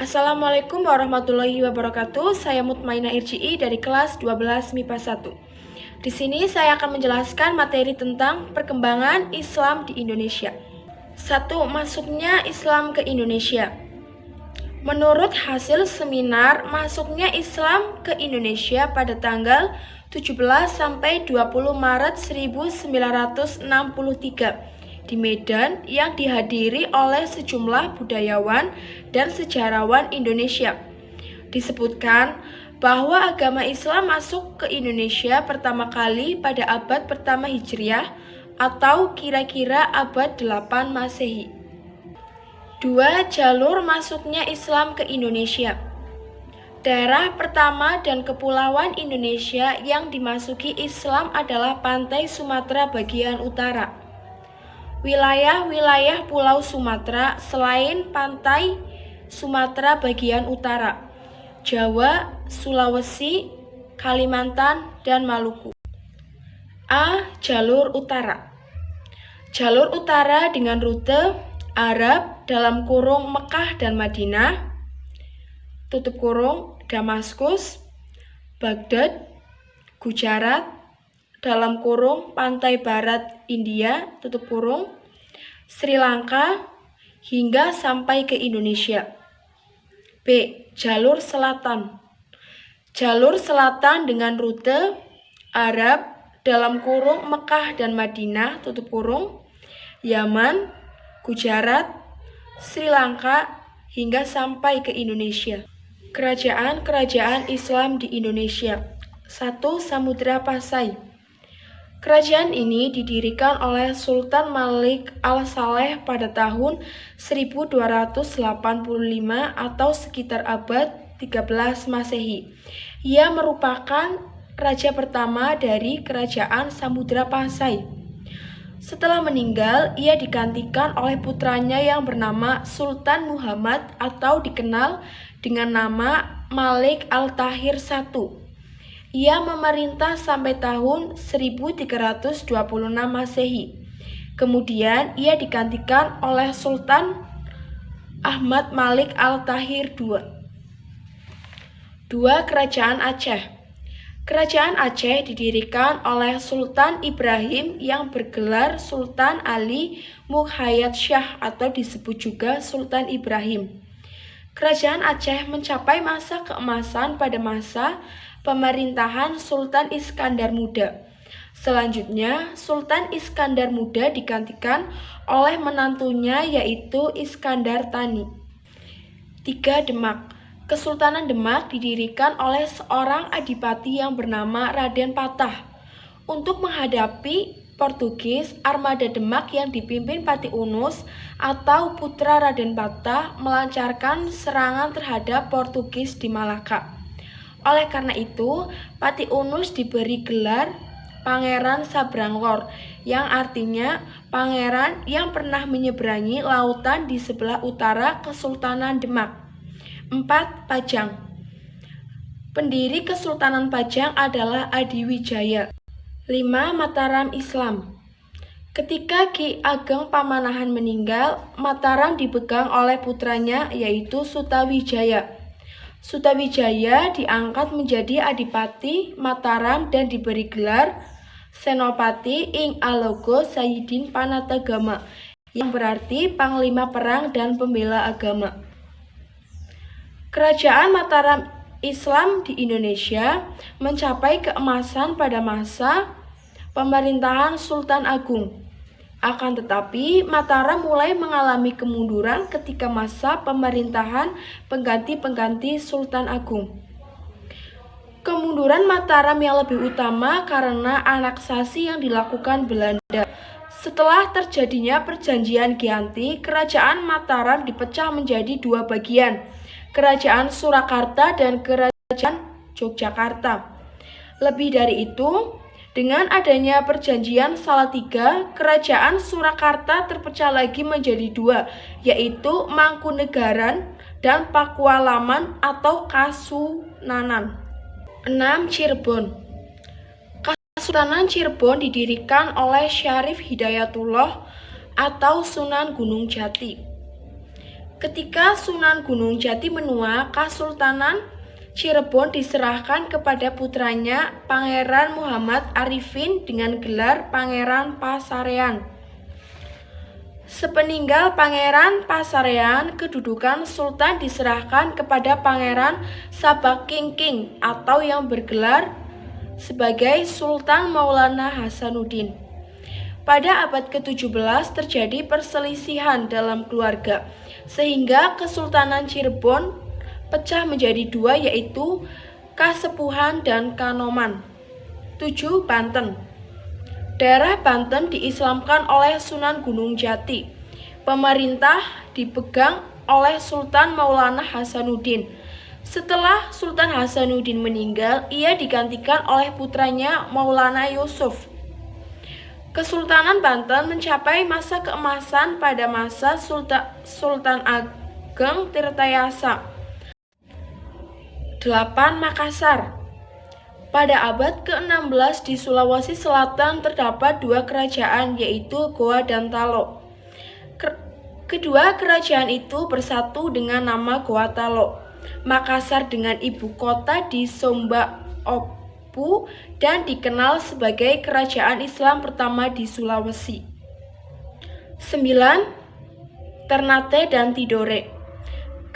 Assalamualaikum warahmatullahi wabarakatuh. Saya Mutmainah Irji'i dari kelas 12 MIPA 1. Di sini saya akan menjelaskan materi tentang perkembangan Islam di Indonesia. 1. Masuknya Islam ke Indonesia. Menurut hasil seminar masuknya Islam ke Indonesia pada tanggal 17 sampai 20 Maret 1963 di Medan yang dihadiri oleh sejumlah budayawan dan sejarawan Indonesia. Disebutkan bahwa agama Islam masuk ke Indonesia pertama kali pada abad pertama Hijriah atau kira-kira abad 8 Masehi. 2. Jalur masuknya Islam ke Indonesia. Daerah pertama dan kepulauan Indonesia yang dimasuki Islam adalah pantai Sumatera bagian utara. Wilayah-wilayah Pulau Sumatera selain pantai Sumatera bagian utara, Jawa, Sulawesi, Kalimantan, dan Maluku. A. Jalur utara. Jalur utara dengan rute Arab dalam kurung Mekah dan Madinah, tutup kurung Damaskus, Baghdad, Gujarat, dalam kurung pantai barat India, tutup kurung, Sri Lanka, hingga sampai ke Indonesia. B. Jalur selatan. Jalur selatan dengan rute Arab, dalam kurung Mekah dan Madinah, tutup kurung, Yaman, Gujarat, Sri Lanka, hingga sampai ke Indonesia. Kerajaan-kerajaan Islam di Indonesia. 1. Samudra Pasai. Kerajaan ini didirikan oleh Sultan Malik Al-Saleh pada tahun 1285 atau sekitar abad 13 Masehi. Ia merupakan raja pertama dari Kerajaan Samudra Pasai. Setelah meninggal, ia digantikan oleh putranya yang bernama Sultan Muhammad atau dikenal dengan nama Malik Al-Tahir I. Ia memerintah sampai tahun 1326 Masehi. Kemudian ia digantikan oleh Sultan Ahmad Malik Al-Tahir II. 2. Kerajaan Aceh. Kerajaan Aceh didirikan oleh Sultan Ibrahim yang bergelar Sultan Ali Muhayyad Shah atau disebut juga Sultan Ibrahim. Kerajaan Aceh mencapai masa keemasan pada masa pemerintahan Sultan Iskandar Muda. Selanjutnya, Sultan Iskandar Muda digantikan oleh menantunya yaitu Iskandar Thani. 3. Demak. Kesultanan Demak didirikan oleh seorang adipati yang bernama Raden Patah. Untuk menghadapi Portugis, armada Demak yang dipimpin Pati Unus atau putra Raden Patah melancarkan serangan terhadap Portugis di Malaka. Oleh karena itu, Pati Unus diberi gelar Pangeran Sabranglor, yang artinya pangeran yang pernah menyeberangi lautan di sebelah utara Kesultanan Demak. 4. Pajang. Pendiri Kesultanan Pajang adalah Adiwijaya. 5. Mataram Islam. Ketika Ki Ageng Pamanahan meninggal, Mataram dipegang oleh putranya yaitu Sutawijaya. Sutawijaya diangkat menjadi Adipati Mataram dan diberi gelar Senopati ing Alogo Sayyidin Panatagama, yang berarti Panglima Perang dan Pembela Agama. Kerajaan Mataram Islam di Indonesia mencapai keemasan pada masa pemerintahan Sultan Agung. Akan tetapi, Mataram mulai mengalami kemunduran ketika masa pemerintahan pengganti-pengganti Sultan Agung. Kemunduran Mataram yang lebih utama karena aneksasi yang dilakukan Belanda. Setelah terjadinya Perjanjian Giyanti, Kerajaan Mataram dipecah menjadi dua bagian, Kerajaan Surakarta dan Kerajaan Yogyakarta. Lebih dari itu, dengan adanya Perjanjian Salatiga, Kerajaan Surakarta terpecah lagi menjadi dua, yaitu Mangkunegaran dan Pakualaman atau Kasunanan. 6. Cirebon. Kesultanan Cirebon didirikan oleh Syarif Hidayatullah atau Sunan Gunung Jati. Ketika Sunan Gunung Jati menua, Kesultanan Cirebon diserahkan kepada putranya Pangeran Muhammad Arifin dengan gelar Pangeran Pasarean. Sepeninggal Pangeran Pasarean, kedudukan Sultan diserahkan kepada Pangeran Sabakingking atau yang bergelar sebagai Sultan Maulana Hasanuddin. Pada abad ke-17 terjadi perselisihan dalam keluarga, sehingga Kesultanan Cirebon pecah menjadi dua, yaitu Kasepuhan dan Kanoman. 7. Banten. Daerah Banten diislamkan oleh Sunan Gunung Jati. Pemerintah dipegang oleh Sultan Maulana Hasanuddin. Setelah Sultan Hasanuddin meninggal, ia digantikan oleh putranya Maulana Yusuf. Kesultanan Banten mencapai masa keemasan pada masa Sultan Ageng Tirtayasa. 8. Makassar. Pada abad ke-16 di Sulawesi Selatan terdapat dua kerajaan, yaitu Goa dan Talo. Kedua kerajaan itu bersatu dengan nama Goa Talo. Makassar dengan ibu kota di Somba Opu dan dikenal sebagai kerajaan Islam pertama di Sulawesi. 9. Ternate dan Tidore.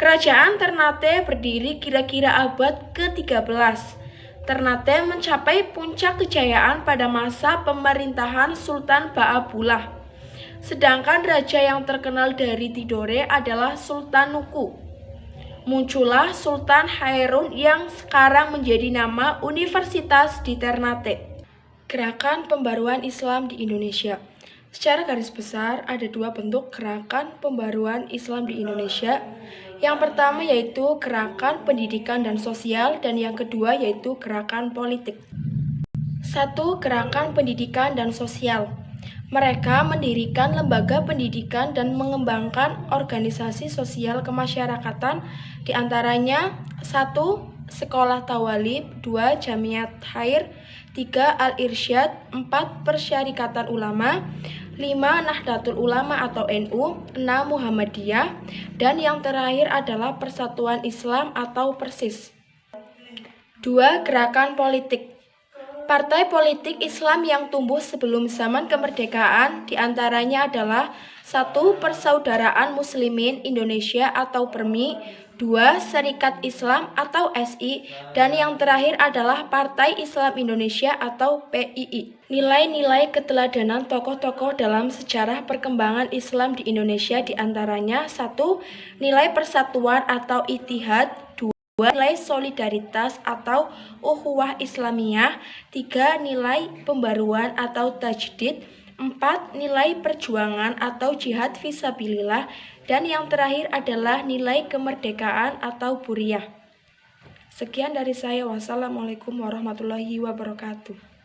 Kerajaan Ternate berdiri kira-kira abad ke-13. Ternate mencapai puncak kejayaan pada masa pemerintahan Sultan Baabullah. Sedangkan raja yang terkenal dari Tidore adalah Sultan Nuku. Muncullah Sultan Hairun yang sekarang menjadi nama universitas di Ternate. Gerakan pembaruan Islam di Indonesia. Secara garis besar ada dua bentuk gerakan pembaruan Islam di Indonesia. Yang pertama yaitu gerakan pendidikan dan sosial, dan yang kedua yaitu gerakan politik. 1. Gerakan pendidikan dan sosial. Mereka mendirikan lembaga pendidikan dan mengembangkan organisasi sosial kemasyarakatan, diantaranya 1. Sekolah Tawalib, 2. Jamiat Khair, 3. Al-Irsyad, 4. Persyarikatan Ulama, 5. Nahdlatul Ulama atau NU, 6. Muhammadiyah, dan yang terakhir adalah Persatuan Islam atau Persis. 2. Gerakan politik. Partai politik Islam yang tumbuh sebelum zaman kemerdekaan diantaranya adalah 1. Persaudaraan Muslimin Indonesia atau PERMI, 2. Serikat Islam atau SI, dan yang terakhir adalah Partai Islam Indonesia atau PII. Nilai-nilai keteladanan tokoh-tokoh dalam sejarah perkembangan Islam di Indonesia diantaranya 1. Nilai persatuan atau ittihad, 2. Nilai solidaritas atau ukhuwah Islamiyah, 3. Nilai pembaruan atau tajdid, 4. Nilai perjuangan atau jihad fisabilillah, dan yang terakhir adalah nilai kemerdekaan atau buriah. Sekian dari saya. Wassalamualaikum warahmatullahi wabarakatuh.